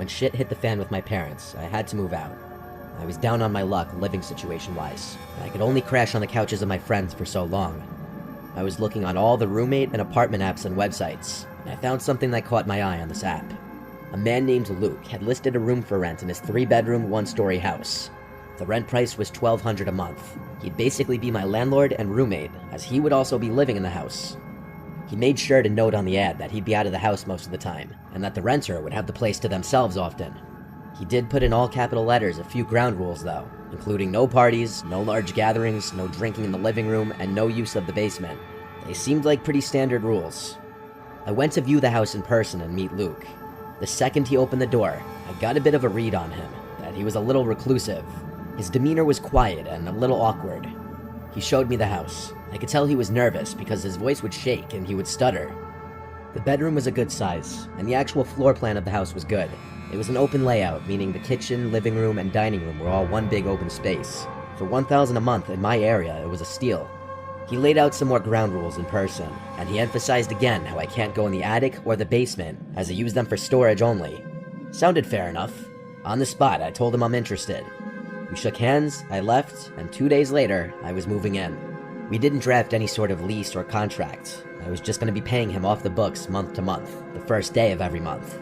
when shit hit the fan with my parents, I had to move out. I was down on my luck, living situation-wise, and I could only crash on the couches of my friends for so long. I was looking on all the roommate and apartment apps and websites, and I found something that caught my eye on this app. A man named Luke had listed a room for rent in his 3-bedroom, 1-story house. The rent price was $1,200 a month. He'd basically be my landlord and roommate, as he would also be living in the house. He made sure to note on the ad that he'd be out of the house most of the time, and that the renter would have the place to themselves often. He did put in all capital letters a few ground rules though, including no parties, no large gatherings, no drinking in the living room, and no use of the basement. They seemed like pretty standard rules. I went to view the house in person and meet Luke. The second he opened the door, I got a bit of a read on him, that he was a little reclusive. His demeanor was quiet and a little awkward. He showed me the house. I could tell he was nervous because his voice would shake and he would stutter. The bedroom was a good size, and the actual floor plan of the house was good. It was an open layout, meaning the kitchen, living room, and dining room were all one big open space. For $1,000 a month in my area, it was a steal. He laid out some more ground rules in person, and he emphasized again how I can't go in the attic or the basement, as I use them for storage only. Sounded fair enough. On the spot, I told him I'm interested. We shook hands, I left, and 2 days later, I was moving in. We didn't draft any sort of lease or contract. I was just going to be paying him off the books month to month, the first day of every month.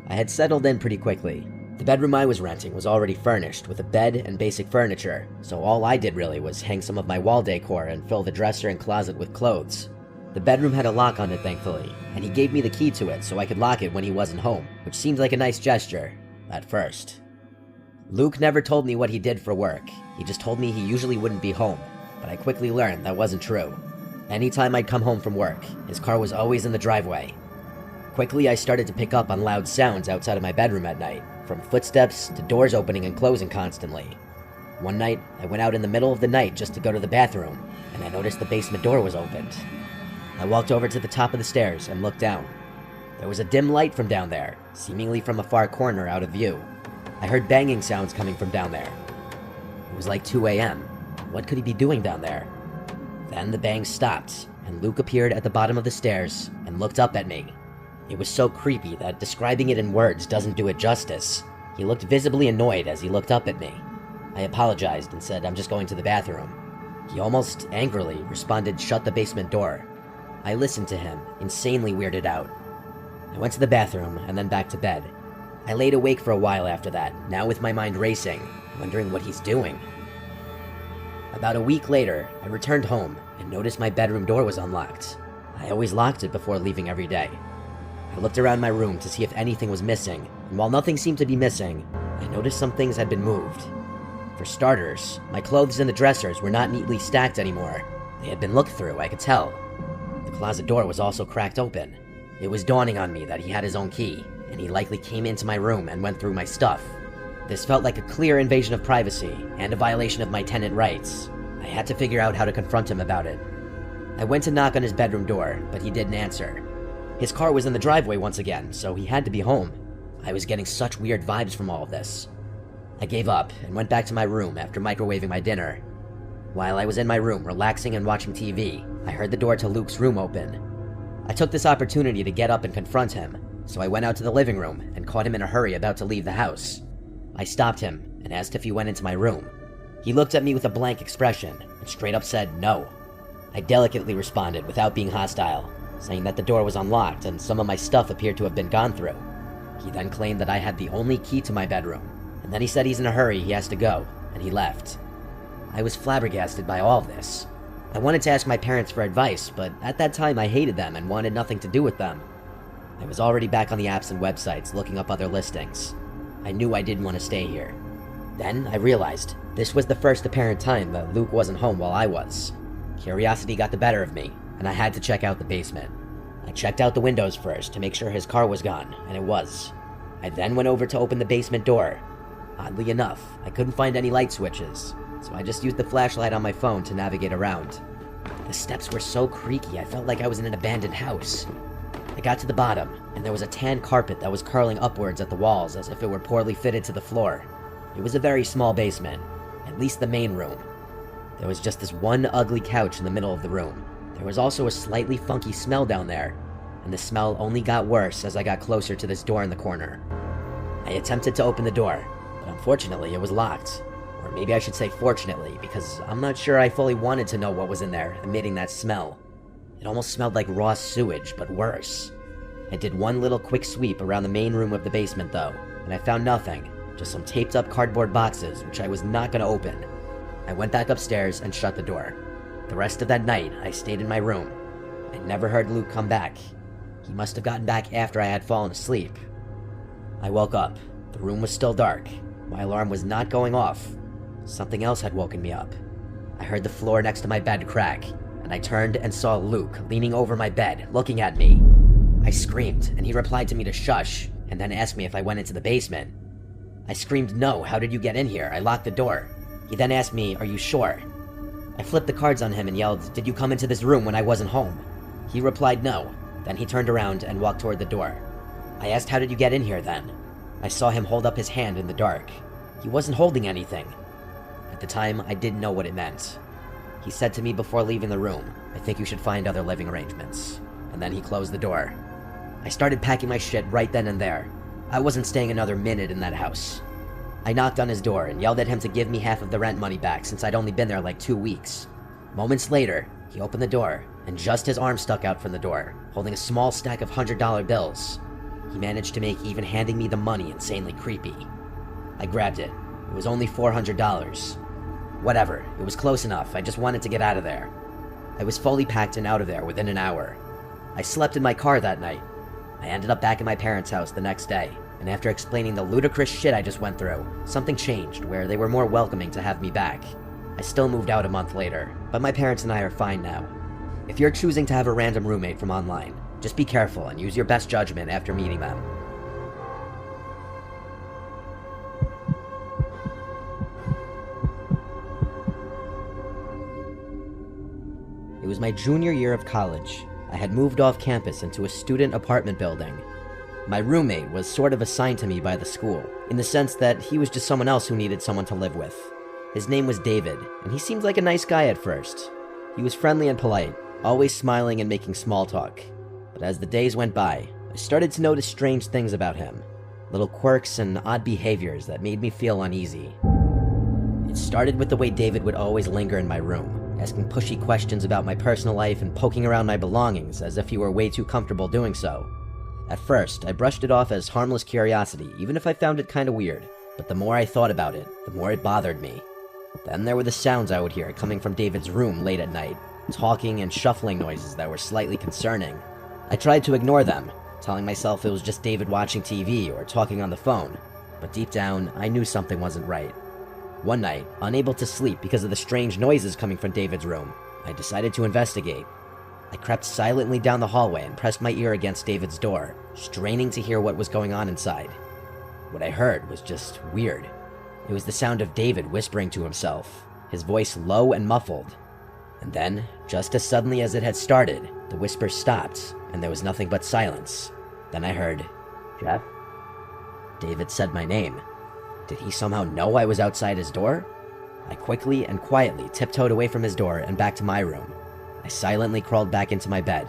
I had settled in pretty quickly. The bedroom I was renting was already furnished with a bed and basic furniture, so all I did really was hang some of my wall decor and fill the dresser and closet with clothes. The bedroom had a lock on it, thankfully, and he gave me the key to it so I could lock it when he wasn't home, which seemed like a nice gesture, at first. Luke never told me what he did for work. He just told me he usually wouldn't be home, but I quickly learned that wasn't true. Anytime I'd come home from work, his car was always in the driveway. Quickly, I started to pick up on loud sounds outside of my bedroom at night, from footsteps to doors opening and closing constantly. One night, I went out in the middle of the night just to go to the bathroom, and I noticed the basement door was opened. I walked over to the top of the stairs and looked down. There was a dim light from down there, seemingly from a far corner out of view. I heard banging sounds coming from down there. It was like 2 a.m. What could he be doing down there? Then the bang stopped, and Luke appeared at the bottom of the stairs and looked up at me. It was so creepy that describing it in words doesn't do it justice. He looked visibly annoyed as he looked up at me. I apologized and said I'm just going to the bathroom. He almost angrily responded, "Shut the basement door." I listened to him, insanely weirded out. I went to the bathroom and then back to bed. I laid awake for a while after that, now with my mind racing, wondering what he's doing. About a week later, I returned home and noticed my bedroom door was unlocked. I always locked it before leaving every day. I looked around my room to see if anything was missing, and while nothing seemed to be missing, I noticed some things had been moved. For starters, my clothes in the dressers were not neatly stacked anymore. They had been looked through, I could tell. The closet door was also cracked open. It was dawning on me that he had his own key, and he likely came into my room and went through my stuff. This felt like a clear invasion of privacy, and a violation of my tenant rights. I had to figure out how to confront him about it. I went to knock on his bedroom door, but he didn't answer. His car was in the driveway once again, so he had to be home. I was getting such weird vibes from all of this. I gave up and went back to my room after microwaving my dinner. While I was in my room relaxing and watching TV, I heard the door to Luke's room open. I took this opportunity to get up and confront him, so I went out to the living room and caught him in a hurry about to leave the house. I stopped him and asked if he went into my room. He looked at me with a blank expression and straight up said no. I delicately responded without being hostile, saying that the door was unlocked and some of my stuff appeared to have been gone through. He then claimed that I had the only key to my bedroom, and then he said he's in a hurry, he has to go, and he left. I was flabbergasted by all of this. I wanted to ask my parents for advice, but at that time I hated them and wanted nothing to do with them. I was already back on the apps and websites looking up other listings. I knew I didn't want to stay here. Then I realized this was the first apparent time that Luke wasn't home while I was. Curiosity got the better of me, and I had to check out the basement. I checked out the windows first to make sure his car was gone, and it was. I then went over to open the basement door. Oddly enough, I couldn't find any light switches, so I just used the flashlight on my phone to navigate around. The steps were so creaky I felt like I was in an abandoned house. I got to the bottom, and there was a tan carpet that was curling upwards at the walls as if it were poorly fitted to the floor. It was a very small basement, at least the main room. There was just this one ugly couch in the middle of the room. There was also a slightly funky smell down there, and the smell only got worse as I got closer to this door in the corner. I attempted to open the door, but unfortunately it was locked. Or maybe I should say fortunately, because I'm not sure I fully wanted to know what was in there, emitting that smell. It almost smelled like raw sewage, but worse. I did one little quick sweep around the main room of the basement though, and I found nothing, just some taped up cardboard boxes, which I was not going to open. I went back upstairs and shut the door. The rest of that night, I stayed in my room. I never heard Luke come back. He must have gotten back after I had fallen asleep. I woke up. The room was still dark. My alarm was not going off. Something else had woken me up. I heard the floor next to my bed crack, and I turned and saw Luke leaning over my bed, looking at me. I screamed, and he replied to me to shush, and then asked me if I went into the basement. I screamed, "No, how did you get in here? I locked the door." He then asked me, "Are you sure?" I flipped the cards on him and yelled, "Did you come into this room when I wasn't home?" He replied no. Then he turned around and walked toward the door. I asked, "How did you get in here then?" I saw him hold up his hand in the dark. He wasn't holding anything. At the time, I didn't know what it meant. He said to me before leaving the room, "I think you should find other living arrangements." And then he closed the door. I started packing my shit right then and there. I wasn't staying another minute in that house. I knocked on his door and yelled at him to give me half of the rent money back since I'd only been there like 2 weeks. Moments later, he opened the door, and just his arm stuck out from the door, holding a small stack of $100 bills. He managed to make even handing me the money insanely creepy. I grabbed it. It was only $400. Whatever, it was close enough. I just wanted to get out of there. I was fully packed and out of there within an hour. I slept in my car that night. I ended up back at my parents' house the next day, and after explaining the ludicrous shit I just went through, something changed where they were more welcoming to have me back. I still moved out a month later, but my parents and I are fine now. If you're choosing to have a random roommate from online, just be careful and use your best judgment after meeting them. It was my junior year of college. I had moved off campus into a student apartment building. My roommate was sort of assigned to me by the school, in the sense that he was just someone else who needed someone to live with. His name was David, and he seemed like a nice guy at first. He was friendly and polite, always smiling and making small talk. But as the days went by, I started to notice strange things about him. Little quirks and odd behaviors that made me feel uneasy. It started with the way David would always linger in my room, asking pushy questions about my personal life and poking around my belongings as if he were way too comfortable doing so. At first, I brushed it off as harmless curiosity, even if I found it kinda weird. But the more I thought about it, the more it bothered me. Then there were the sounds I would hear coming from David's room late at night, talking and shuffling noises that were slightly concerning. I tried to ignore them, telling myself it was just David watching TV or talking on the phone, but deep down, I knew something wasn't right. One night, unable to sleep because of the strange noises coming from David's room, I decided to investigate. I crept silently down the hallway and pressed my ear against David's door, straining to hear what was going on inside. What I heard was just weird. It was the sound of David whispering to himself, his voice low and muffled. And then, just as suddenly as it had started, the whisper stopped, and there was nothing but silence. Then I heard, "Jeff?" David said my name. Did he somehow know I was outside his door? I quickly and quietly tiptoed away from his door and back to my room. I silently crawled back into my bed.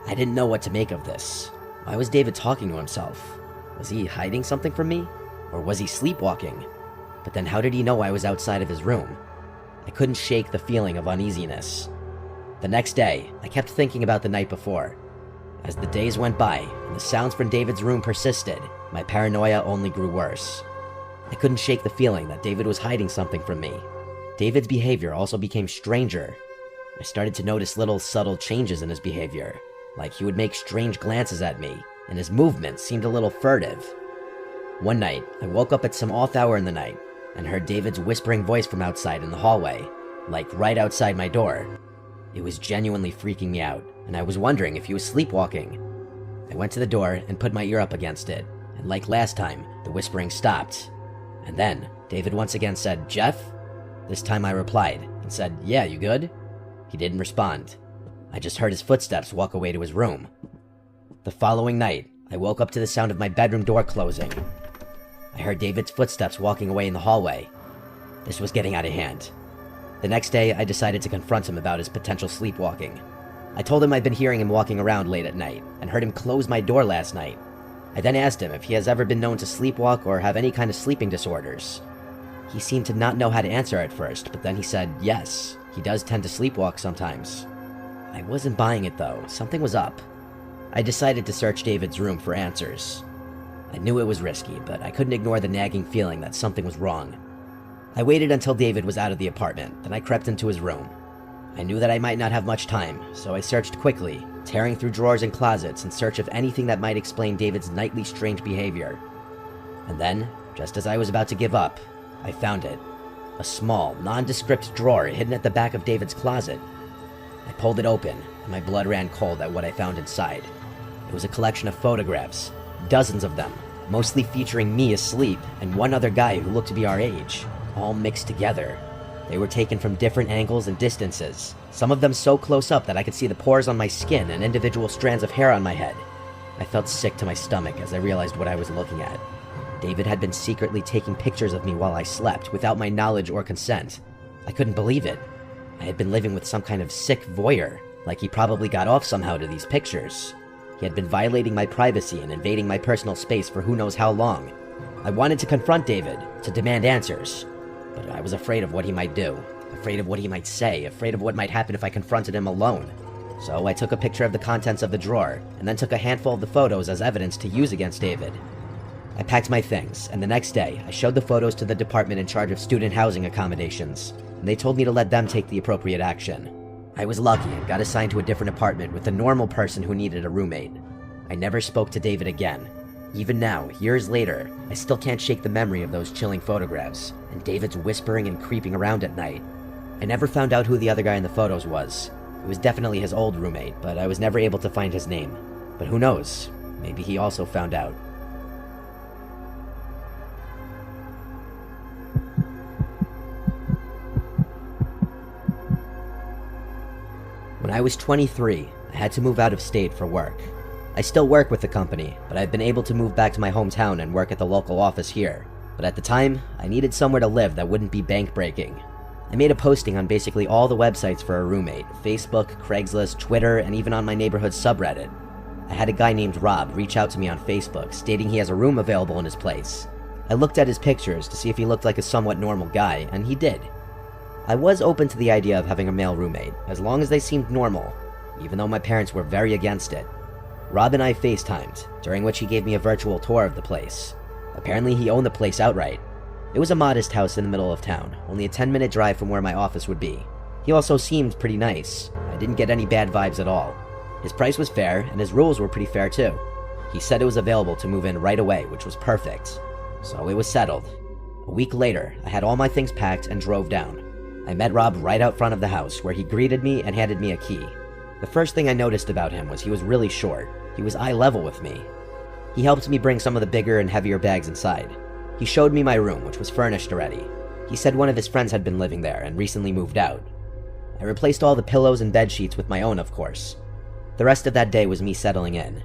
I didn't know what to make of this. Why was David talking to himself? Was he hiding something from me? Or was he sleepwalking? But then how did he know I was outside of his room? I couldn't shake the feeling of uneasiness. The next day, I kept thinking about the night before. As the days went by and the sounds from David's room persisted, my paranoia only grew worse. I couldn't shake the feeling that David was hiding something from me. David's behavior also became stranger. I started to notice little subtle changes in his behavior, like he would make strange glances at me, and his movements seemed a little furtive. One night, I woke up at some off hour in the night, and heard David's whispering voice from outside in the hallway, like right outside my door. It was genuinely freaking me out, and I was wondering if he was sleepwalking. I went to the door and put my ear up against it, and like last time, the whispering stopped. And then, David once again said, "Jeff?" This time I replied, and said, "Yeah, you good?" He didn't respond. I just heard his footsteps walk away to his room. The following night, I woke up to the sound of my bedroom door closing. I heard David's footsteps walking away in the hallway. This was getting out of hand. The next day, I decided to confront him about his potential sleepwalking. I told him I'd been hearing him walking around late at night, and heard him close my door last night. I then asked him if he has ever been known to sleepwalk or have any kind of sleeping disorders. He seemed to not know how to answer at first, but then he said yes, he does tend to sleepwalk sometimes. I wasn't buying it though, something was up. I decided to search David's room for answers. I knew it was risky, but I couldn't ignore the nagging feeling that something was wrong. I waited until David was out of the apartment, then I crept into his room. I knew that I might not have much time, so I searched quickly, tearing through drawers and closets in search of anything that might explain David's nightly strange behavior. And then, just as I was about to give up, I found it. A small, nondescript drawer hidden at the back of David's closet. I pulled it open, and my blood ran cold at what I found inside. It was a collection of photographs, dozens of them, mostly featuring me asleep and one other guy who looked to be our age, all mixed together. They were taken from different angles and distances, some of them so close up that I could see the pores on my skin and individual strands of hair on my head. I felt sick to my stomach as I realized what I was looking at. David had been secretly taking pictures of me while I slept, without my knowledge or consent. I couldn't believe it. I had been living with some kind of sick voyeur, like he probably got off somehow to these pictures. He had been violating my privacy and invading my personal space for who knows how long. I wanted to confront David, to demand answers, but I was afraid of what he might do, afraid of what he might say, afraid of what might happen if I confronted him alone. So I took a picture of the contents of the drawer, and then took a handful of the photos as evidence to use against David. I packed my things, and the next day, I showed the photos to the department in charge of student housing accommodations, and they told me to let them take the appropriate action. I was lucky and got assigned to a different apartment with a normal person who needed a roommate. I never spoke to David again. Even now, years later, I still can't shake the memory of those chilling photographs, and David's whispering and creeping around at night. I never found out who the other guy in the photos was. It was definitely his old roommate, but I was never able to find his name. But who knows? Maybe he also found out. When I was 23, I had to move out of state for work. I still work with the company, but I've been able to move back to my hometown and work at the local office here. But at the time, I needed somewhere to live that wouldn't be bank-breaking. I made a posting on basically all the websites for a roommate: Facebook, Craigslist, Twitter, and even on my neighborhood subreddit. I had a guy named Rob reach out to me on Facebook, stating he has a room available in his place. I looked at his pictures to see if he looked like a somewhat normal guy, and he did. I was open to the idea of having a male roommate, as long as they seemed normal, even though my parents were very against it. Rob and I FaceTimed, during which he gave me a virtual tour of the place. Apparently he owned the place outright. It was a modest house in the middle of town, only a 10-minute drive from where my office would be. He also seemed pretty nice. I didn't get any bad vibes at all. His price was fair, and his rules were pretty fair too. He said it was available to move in right away, which was perfect. So it was settled. A week later, I had all my things packed and drove down. I met Rob right out front of the house, where he greeted me and handed me a key. The first thing I noticed about him was he was really short. He was eye level with me. He helped me bring some of the bigger and heavier bags inside. He showed me my room, which was furnished already. He said one of his friends had been living there and recently moved out. I replaced all the pillows and bed sheets with my own, of course. The rest of that day was me settling in.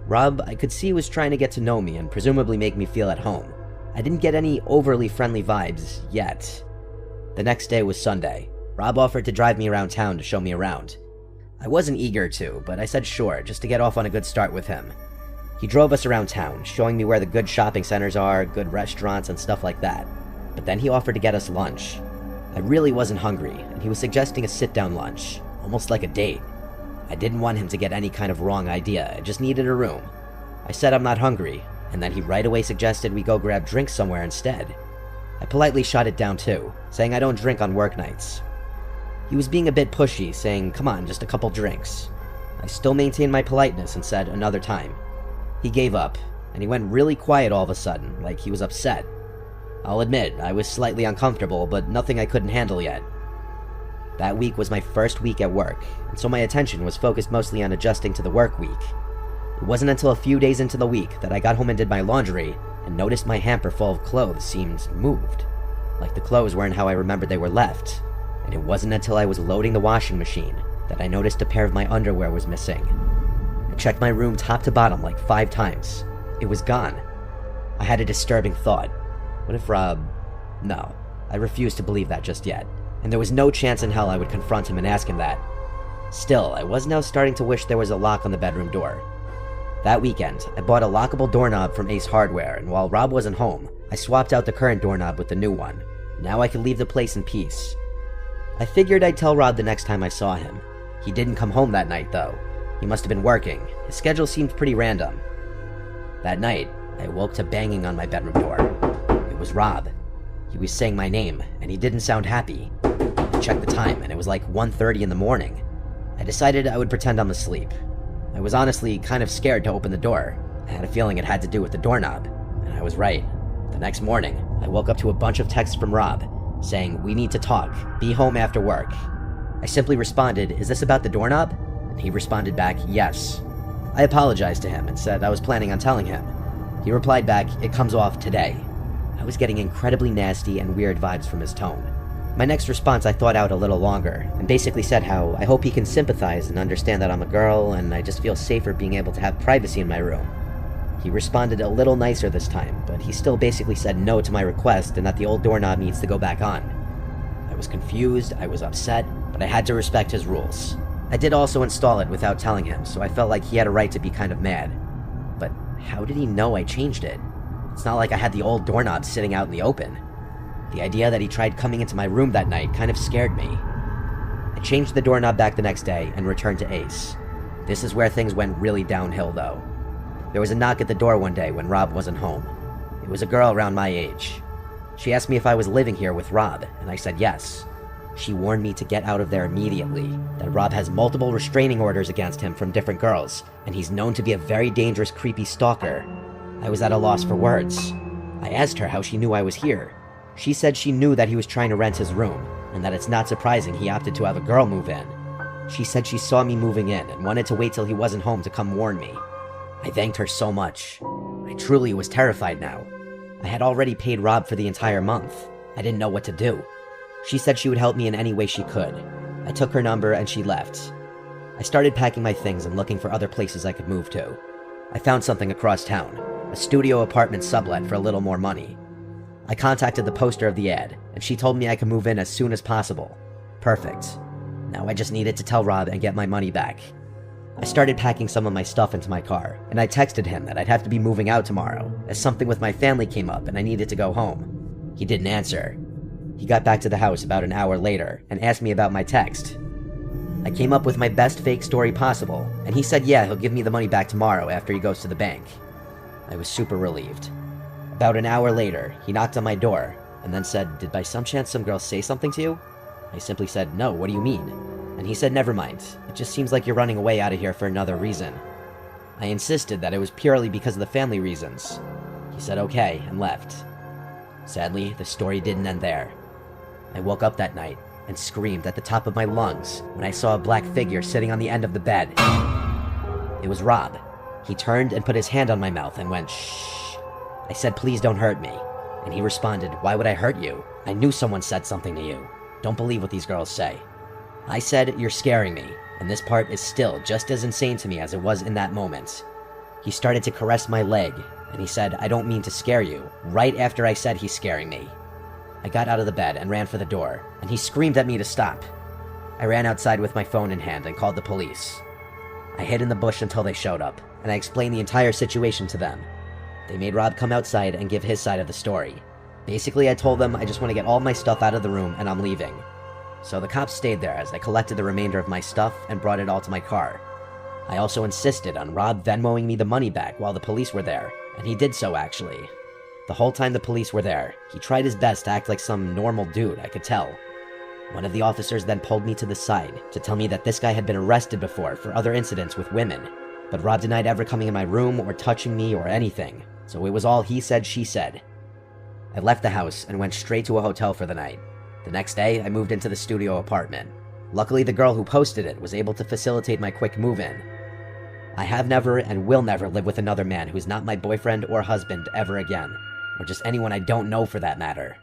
Rob, I could see, was trying to get to know me and presumably make me feel at home. I didn't get any overly friendly vibes yet. The next day was Sunday. Rob offered to drive me around town to show me around. I wasn't eager to, but I said sure, just to get off on a good start with him. He drove us around town, showing me where the good shopping centers are, good restaurants, and stuff like that. But then he offered to get us lunch. I really wasn't hungry, and he was suggesting a sit-down lunch, almost like a date. I didn't want him to get any kind of wrong idea, I just needed a room. I said I'm not hungry, and then he right away suggested we go grab drinks somewhere instead. I politely shot it down too, saying I don't drink on work nights. He was being a bit pushy, saying, come on, just a couple drinks. I still maintained my politeness and said another time. He gave up, and he went really quiet all of a sudden, like he was upset. I'll admit, I was slightly uncomfortable, but nothing I couldn't handle yet. That week was my first week at work, and so my attention was focused mostly on adjusting to the work week. It wasn't until a few days into the week that I got home and did my laundry, and noticed my hamper full of clothes seemed moved. Like the clothes weren't how I remembered they were left. And it wasn't until I was loading the washing machine that I noticed a pair of my underwear was missing. I checked my room top to bottom like 5 times. It was gone. I had a disturbing thought. What if Rob... No, I refused to believe that just yet, and there was no chance in hell I would confront him and ask him that. Still, I was now starting to wish there was a lock on the bedroom door. That weekend, I bought a lockable doorknob from Ace Hardware, and while Rob wasn't home, I swapped out the current doorknob with the new one. Now I could leave the place in peace. I figured I'd tell Rob the next time I saw him. He didn't come home that night, though. He must have been working. His schedule seemed pretty random. That night, I woke to banging on my bedroom door. It was Rob. He was saying my name, and he didn't sound happy. I checked the time, and it was like 1:30 in the morning. I decided I would pretend I'm asleep. I was honestly kind of scared to open the door. I had a feeling it had to do with the doorknob, and I was right. The next morning, I woke up to a bunch of texts from Rob, saying, "We need to talk. Be home after work." I simply responded, "Is this about the doorknob?" And he responded back, "Yes." I apologized to him and said I was planning on telling him. He replied back, "It comes off today." I was getting incredibly nasty and weird vibes from his tone. My next response I thought out a little longer, and basically said how I hope he can sympathize and understand that I'm a girl, and I just feel safer being able to have privacy in my room. He responded a little nicer this time, but he still basically said no to my request and that the old doorknob needs to go back on. I was confused, I was upset, but I had to respect his rules. I did also install it without telling him, so I felt like he had a right to be kind of mad. But how did he know I changed it? It's not like I had the old doorknob sitting out in the open. The idea that he tried coming into my room that night kind of scared me. I changed the doorknob back the next day and returned to Ace. This is where things went really downhill, though. There was a knock at the door one day when Rob wasn't home. It was a girl around my age. She asked me if I was living here with Rob, and I said yes. She warned me to get out of there immediately, that Rob has multiple restraining orders against him from different girls, and he's known to be a very dangerous, creepy stalker. I was at a loss for words. I asked her how she knew I was here. She said she knew that he was trying to rent his room, and that it's not surprising he opted to have a girl move in. She said she saw me moving in and wanted to wait till he wasn't home to come warn me. I thanked her so much. I truly was terrified now. I had already paid Rob for the entire month. I didn't know what to do. She said she would help me in any way she could. I took her number and she left. I started packing my things and looking for other places I could move to. I found something across town, a studio apartment sublet for a little more money. I contacted the poster of the ad, and she told me I could move in as soon as possible. Perfect. Now I just needed to tell Rob and get my money back. I started packing some of my stuff into my car, and I texted him that I'd have to be moving out tomorrow, as something with my family came up and I needed to go home. He didn't answer. He got back to the house about an hour later and asked me about my text. I came up with my best fake story possible, and he said yeah, he'll give me the money back tomorrow after he goes to the bank. I was super relieved. About an hour later, he knocked on my door, and then said, "Did by some chance some girl say something to you?" I simply said, "No, what do you mean?" And he said, "Never mind, it just seems like you're running away out of here for another reason." I insisted that it was purely because of the family reasons. He said okay, and left. Sadly, the story didn't end there. I woke up that night and screamed at the top of my lungs when I saw a black figure sitting on the end of the bed. It was Rob. He turned and put his hand on my mouth and went, "Shh." I said, "Please don't hurt me." And he responded, "Why would I hurt you? I knew someone said something to you. Don't believe what these girls say." I said, "You're scaring me," and this part is still just as insane to me as it was in that moment. He started to caress my leg, and he said, "I don't mean to scare you," right after I said he's scaring me. I got out of the bed and ran for the door, and he screamed at me to stop. I ran outside with my phone in hand and called the police. I hid in the bush until they showed up, and I explained the entire situation to them. They made Rob come outside and give his side of the story. Basically, I told them I just want to get all my stuff out of the room and I'm leaving. So the cops stayed there as I collected the remainder of my stuff and brought it all to my car. I also insisted on Rob Venmoing me the money back while the police were there, and he did so actually. The whole time the police were there, he tried his best to act like some normal dude, I could tell. One of the officers then pulled me to the side to tell me that this guy had been arrested before for other incidents with women, but Rob denied ever coming in my room or touching me or anything. So it was all he said, she said. I left the house and went straight to a hotel for the night. The next day, I moved into the studio apartment. Luckily, the girl who posted it was able to facilitate my quick move-in. I have never and will never live with another man who's not my boyfriend or husband ever again, or just anyone I don't know for that matter.